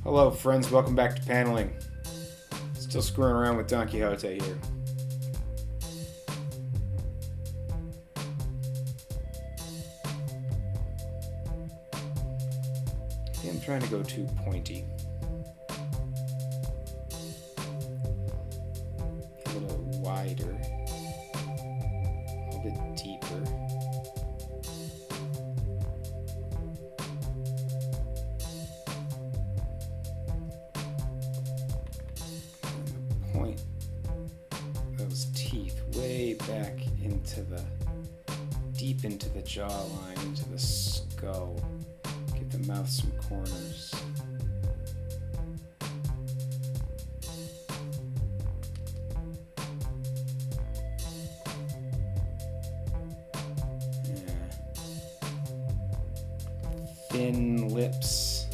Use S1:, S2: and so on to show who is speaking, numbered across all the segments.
S1: Hello friends, welcome back to paneling. Still screwing around with Don Quixote here. I'm trying to go too pointy. A little wider. A little bit deeper. Point those teeth way back deep into the jawline, into the skull. Give the mouth some corners. Yeah. Thin lips.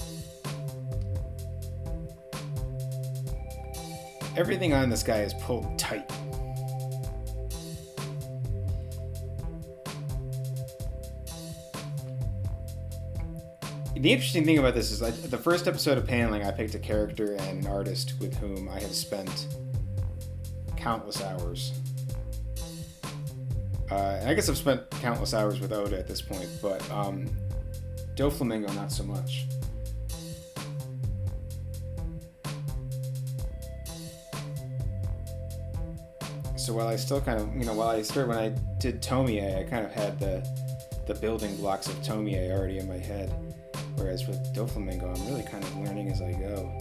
S1: Everything on this guy is pulled tight. The interesting thing about this is the first episode of Paneling, I picked a character and an artist with whom I have spent countless hours. And I guess I've spent countless hours with Oda at this point, but Doflamingo not so much. So while I still kind of, when I did Tomie, I kind of had the building blocks of Tomie already in my head. Whereas with Doflamingo, I'm really kind of learning as I go.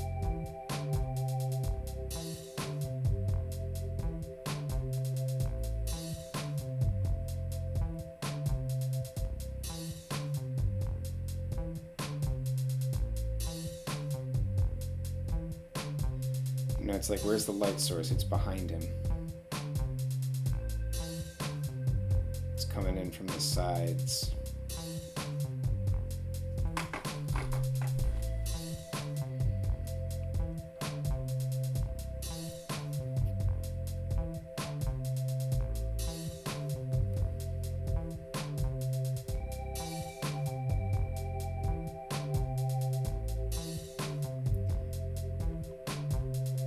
S1: It's like, where's the light source? It's behind him. It's coming in from the sides.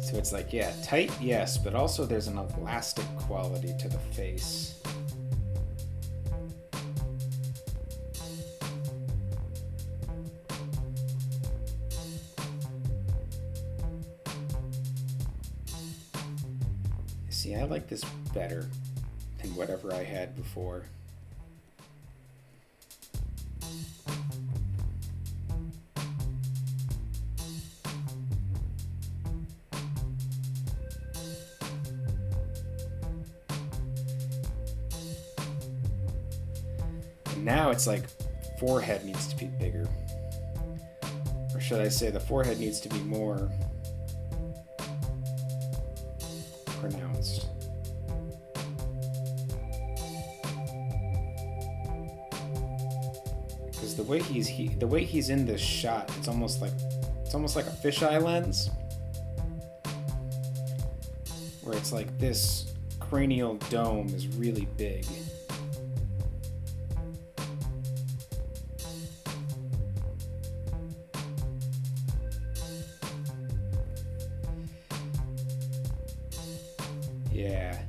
S1: So it's like, yeah, tight, yes, but also there's an elastic quality to the face. See, I like this better than whatever I had before. Now it's like forehead needs to be bigger. Or should I say the forehead needs to be more pronounced. Because the way he's in this shot, it's almost like a fisheye lens. Where it's like this cranial dome is really big. Yeah.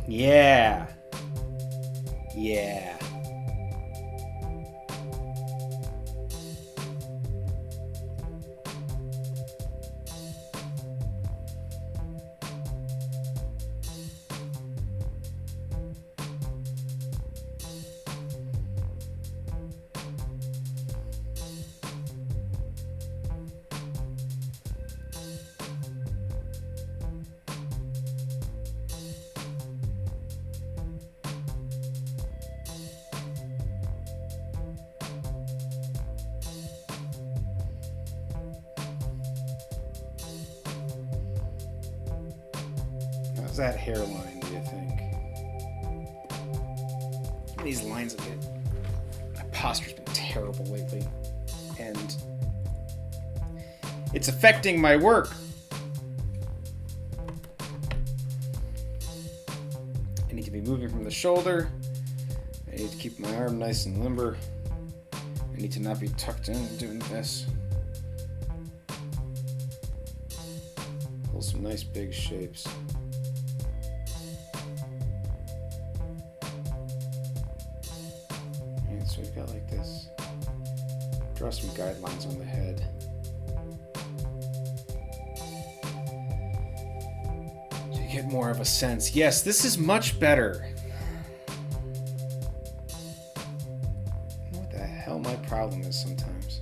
S1: Yeah. Yeah. How's that hairline, do you think? These lines of it. My posture's been terrible lately. And It's affecting my work. I need to be moving from the shoulder. I need to keep my arm nice and limber. I need to not be tucked in doing this. Pull some nice big shapes. Alright, so we've got like this. Draw some guidelines on the head. So you get more of a sense. Yes, this is much better. My problem is sometimes.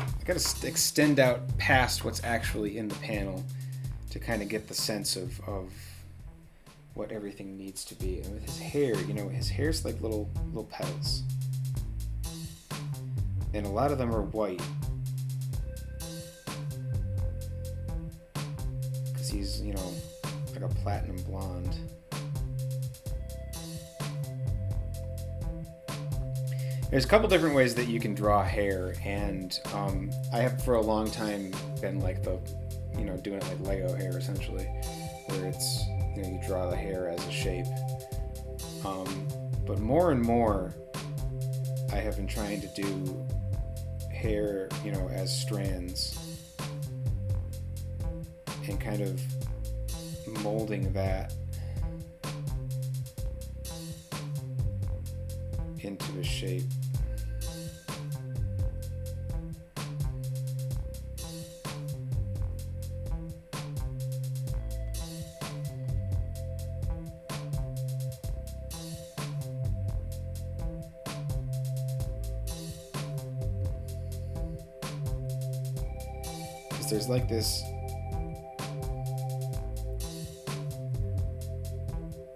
S1: I gotta extend out past what's actually in the panel to kind of get the sense of what everything needs to be. And with his hair, you know, his hair's like little petals. And a lot of them are white. He's, you know, like a platinum blonde. There's a couple different ways that you can draw hair, and I have for a long time been like doing it like Lego hair essentially, where it's, you know, you draw the hair as a shape. But more and more, I have been trying to do hair, you know, as strands. And kind of molding that into a shape. Because there's like this.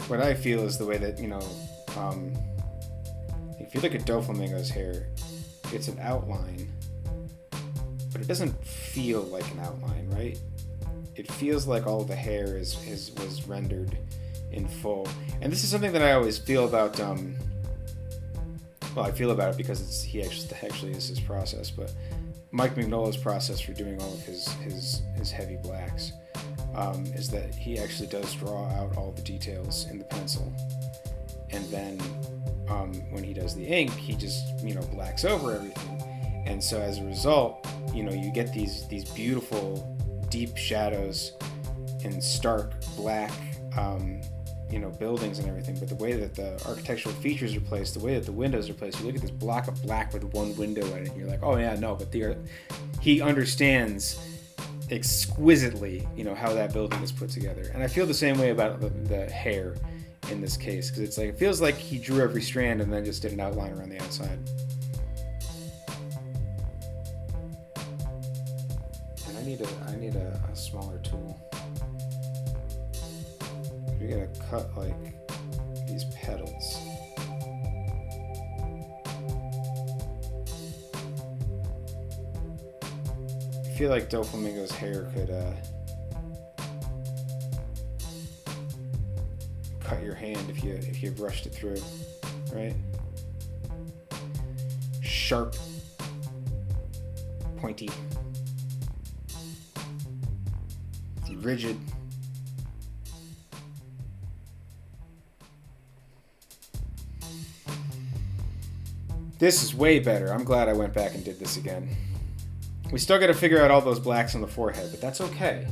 S1: What I feel is the way that, you know, if you look at Doflamingo's hair, it's an outline, but it doesn't feel like an outline, right? It feels like all the hair was rendered in full. And this is something that I always feel about, well, I feel about it because he actually is his process, but Mike Mignola's process for doing all of his heavy blacks. Is that he actually does draw out all the details in the pencil, and then when he does the ink, he just, you know, blacks over everything, and so as a result, you know, you get these beautiful deep shadows and stark black, you know, buildings and everything. But the way that the architectural features are placed, the way that the windows are placed, you look at this block of black with one window in it, and you're like, oh yeah, no, but he understands exquisitely, you know, how that building is put together. And I feel the same way about the hair in this case, because it's like, it feels like he drew every strand and then just did an outline around the outside. And I need a smaller tool. We gotta cut like these petals. I feel like Doflamingo's hair could cut your hand if you brushed it through, right? Sharp, pointy, rigid. This is way better. I'm glad I went back and did this again. We still got to figure out all those blacks on the forehead, but that's okay.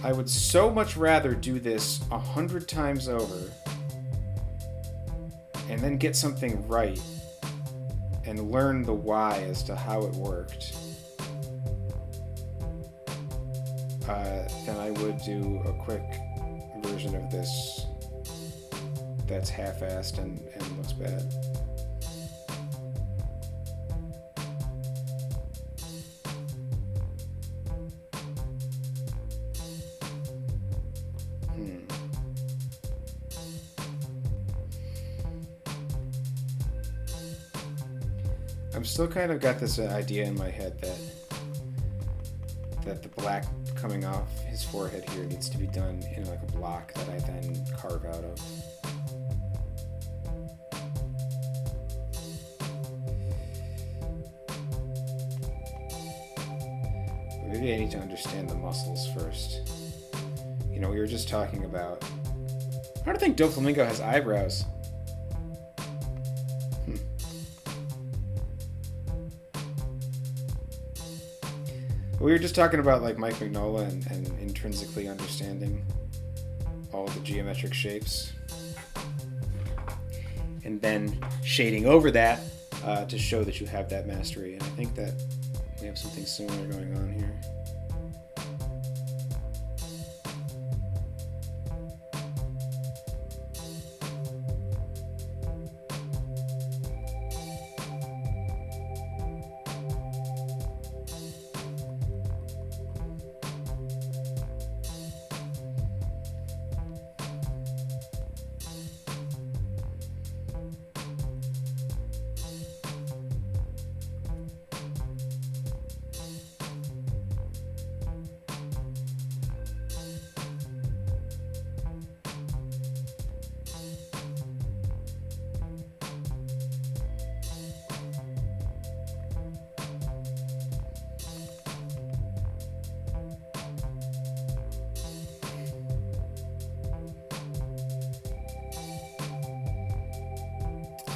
S1: I would so much rather do this 100 times over and then get something right and learn the why as to how it worked than I would do a quick version of this that's half-assed and looks bad. I'm still kind of got this idea in my head that the black coming off his forehead here needs to be done in like a block that I then carve out of. But maybe I need to understand the muscles first. You know, we were just talking about... I don't think Doflamingo has eyebrows. We were just talking about like Mike Mignola and intrinsically understanding all the geometric shapes. And then shading over that to show that you have that mastery. And I think that we have something similar going on here.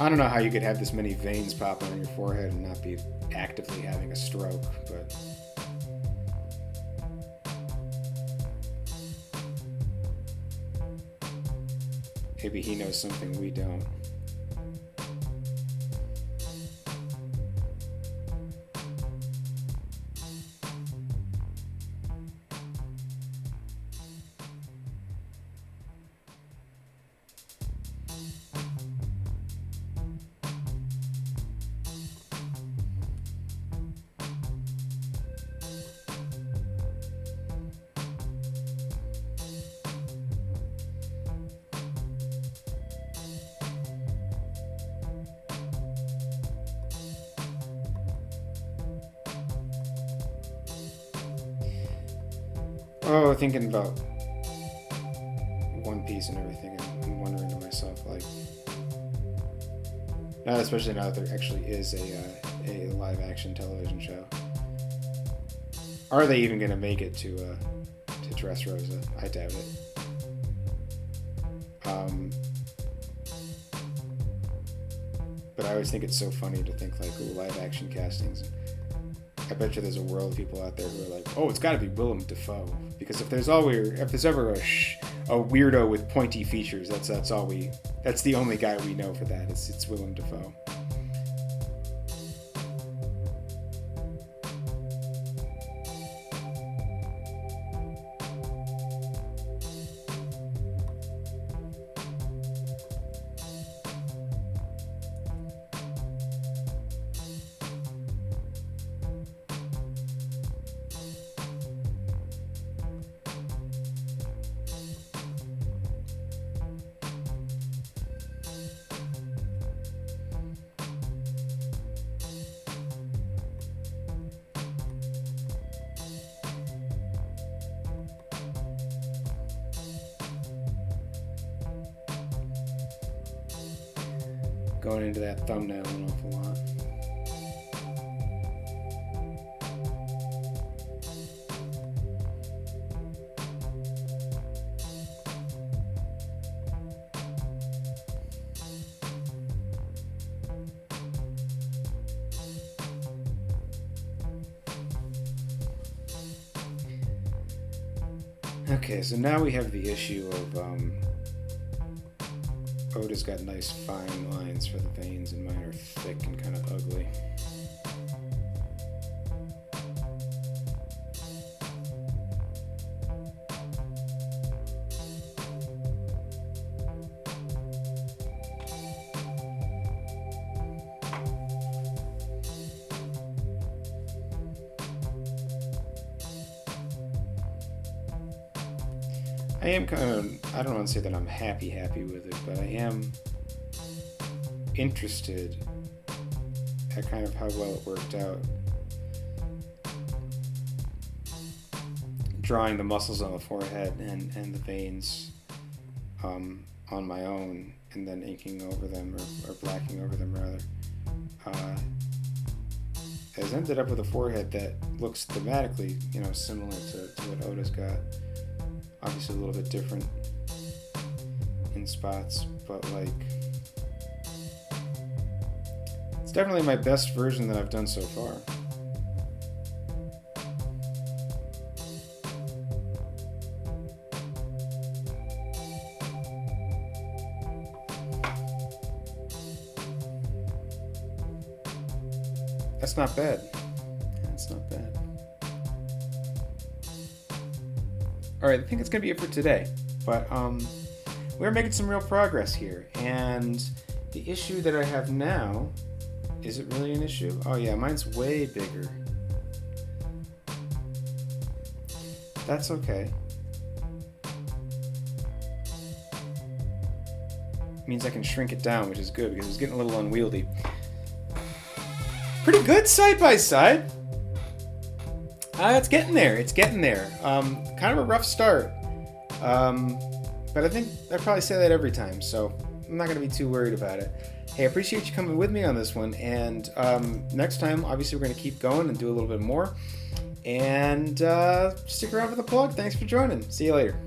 S1: I don't know how you could have this many veins popping on your forehead and not be actively having a stroke, but... maybe he knows something we don't. Oh, thinking about One Piece and everything, and wondering to myself, like, not especially now that there actually is a live-action television show. Are they even going to make it to Dressrosa? I doubt it. But I always think it's so funny to think, like, ooh, live-action castings. I bet you there's a world of people out there who are like, oh, it's got to be Willem Dafoe, because if there's ever a weirdo with pointy features, that's the only guy we know for that. It's Willem Dafoe. Going into that thumbnail an awful lot. Okay, so now we have the issue of Oda's got nice fine lines for the veins, and mine are thick and kind of ugly. I am kind of, I don't want to say that I'm happy with it, but I am interested at kind of how well it worked out. drawing the muscles on the forehead and the veins on my own, and then inking over them, or blacking over them rather, has ended up with a forehead that looks thematically, similar to what Oda's got. Obviously a little bit different in spots, but like, it's definitely my best version that I've done so far. That's not bad. That's not bad. Alright, I think it's going to be it for today. But we're making some real progress here. And the issue that I have now, is it really an issue? Oh yeah, mine's way bigger. That's okay. Means I can shrink it down, which is good because it's getting a little unwieldy. Pretty good side by side. It's getting there. It's getting there. Kind of a rough start. But I think I probably say that every time, so I'm not going to be too worried about it. Hey, I appreciate you coming with me on this one. And next time, obviously, we're going to keep going and do a little bit more. And stick around for the plug. Thanks for joining. See you later.